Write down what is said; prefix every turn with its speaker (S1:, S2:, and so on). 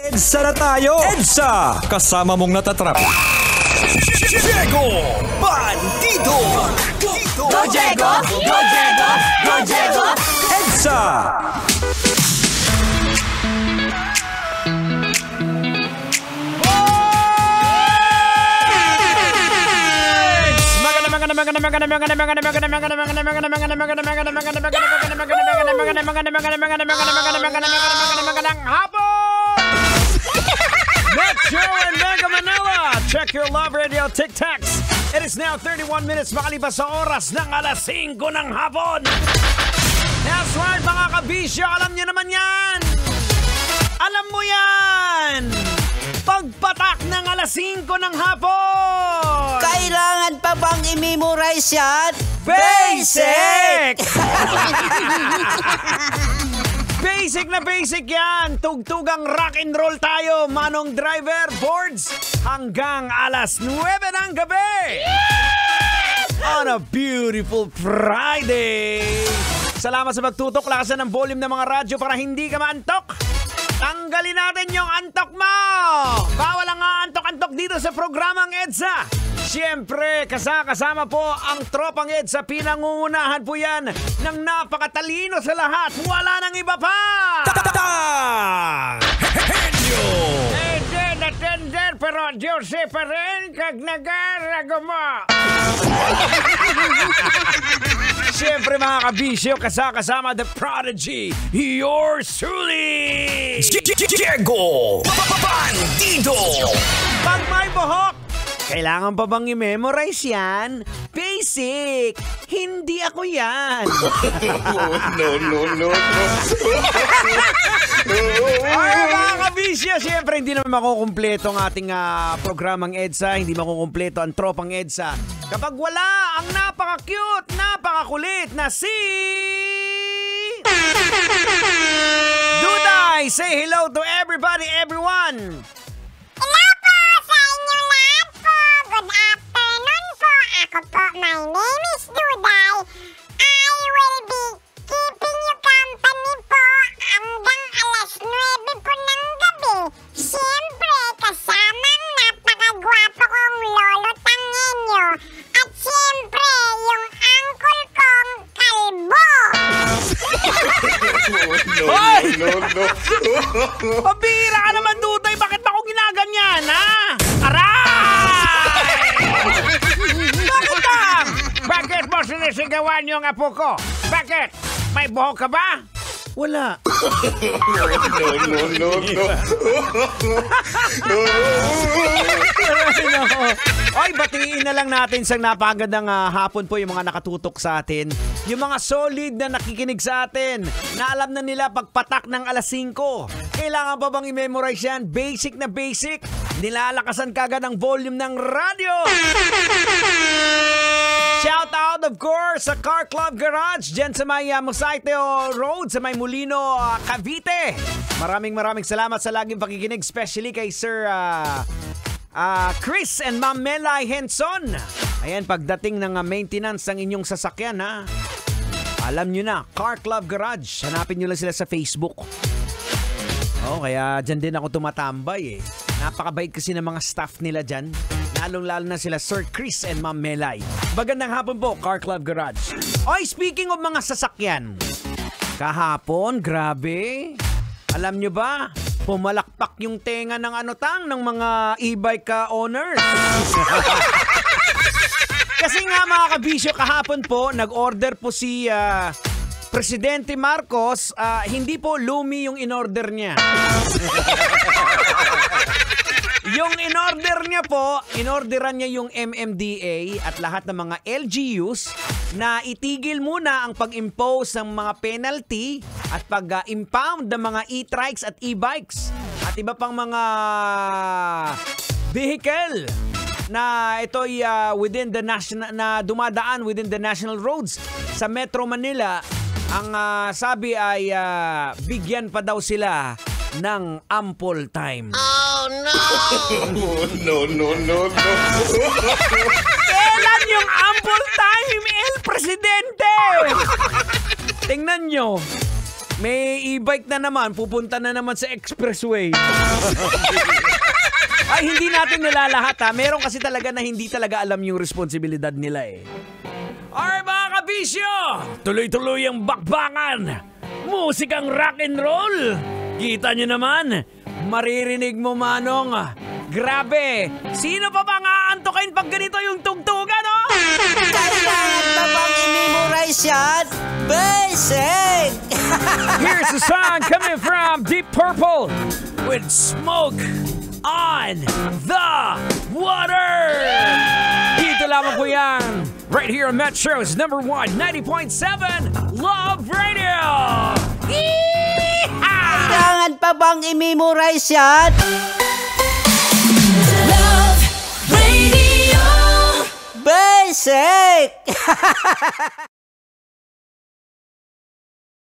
S1: EDSA na tayo! EDSA! Kasama mong natatrap.
S2: Diego Bandido!
S3: Go Diego! Go Diego! Go Diego!
S1: EDSA!
S4: Magandang hapon! Metro and Mega Manila! Check your Love Radio Tic-Tacs! It is now 31 minutes makalipas sa oras ng alas 5 ng hapon! That's right, mga kabisyo! Alam niyo naman yan! Alam mo yan! Pagpatak ng alas 5 ng hapon!
S3: Kailangan pa bang i-memorize yan?
S4: Basic! Basic na basic yan! Tugtugang rock and roll tayo, Manong Driver, boards, hanggang alas 9 ng gabi! On a beautiful Friday! Salamat sa pagtutok, lakasan ng volume ng mga radyo para hindi ka maantok. Tanggalin natin yung antok mo! Bawal ang antok-antok dito sa programang EDSA. Siyempre, kasama po ang tropang EDSA. Pinangungunahan po yan ng napakatalino sa lahat. Wala nang iba pa!
S2: Henyo!
S4: Natender, pero Diyos pa rin kag nagarago mo. Siyempre mga kabisyo, kasama The Prodigy, yours truly!
S2: Diego Bandido!
S4: Pag may buhok, kailangan pa bang i-memorize yan? Basic! Hindi ako yan!
S2: No.
S4: Ay, mga kabisyo, siyempre hindi naman makukumpleto ang ating programang EDSA, hindi makukumpleto ang tropang EDSA kapag wala ang napaka-cute, napaka-kulit na si... Duday! Say hello to everybody, everyone!
S5: Hello po sa inyo lahat po! Good afternoon po! Ako po, my name is Duday. I will be keeping you company po hanggang alas 9 po ng gabi. Siyempre, kasamang napakagwapo kong lolo Tangenyo. At siyempre, yung uncle kong kalbo.
S2: No.
S4: Pabira ka naman, Duday! Bakit ako ginaganyan, ha? Aray! Bakit lang? Bakit mo sinisigawan yung apo ko? Bakit? May buhok ka ba? Wala. Ay, batiin na lang natin sa napagandang hapon po yung mga nakatutok sa atin. Yung mga solid na nakikinig sa atin, na alam na nila pagpatak ng alas 5. Kailangan pa bang i-memorize yan? Basic na basic. Nilalakasan kagad ang volume ng radyo. Shout out of course sa Car Club Garage dyan sa may Mosaiteo Road sa may Molino, Cavite. Maraming salamat sa laging pakikinig, especially kay Sir Chris and Ma'am Melay Henson. Ayan, pagdating ng maintenance ng inyong sasakyan, ha? Alam nyo na, Car Club Garage. Hanapin nyo lang sila sa Facebook. Kaya dyan din ako tumatambay eh. Napakabait kasi ng mga staff nila dyan. Lalong-lalo na sila Sir Chris and Ma'am Melay. Magandang hapon po, Car Club Garage. Speaking of mga sasakyan. Kahapon, grabe. Alam nyo ba, pumalakpak yung tenga ng ng mga e-bike owners. Kasi nga mga kabisyo, kahapon po, nag-order po si Presidente Marcos, hindi po Lumi yung in-order niya. Yung in-order niya po, in-orderan niya yung MMDA at lahat ng mga LGUs na itigil muna ang pag-impose ng mga penalty at pag-impound ng mga e-trikes at e-bikes at iba pang mga vehicle na ito'y within the national, na dumadaan within the national roads sa Metro Manila. Ang sabi ay bigyan pa daw sila ng ample time.
S3: Oh, no!
S2: No.
S4: Kailan yung ample time, El Presidente? Tingnan nyo. May e-bike na naman, pupunta na naman sa expressway. Ay, hindi natin nilalahat ha. Meron kasi talaga na hindi talaga alam yung responsibilidad nila eh. Alright mga kabisyo, tuloy-tuloy ang bakbakan. Musikang rock and roll. Kita nyo naman, maririnig mo Manong. Grabe, sino pa bang aantukin pag ganito yung tugtugan, no?
S3: Kailangan pa bang i-memorize yan? Basic!
S4: Here's the song coming from Deep Purple with Smoke on the Water. Dito lamang po yan. Right here on Metro's #1, 90.7 Love Radio. Yeehaw!
S3: Kailangan pa bang i-memorize yan?
S6: Love Radio.
S3: Basic!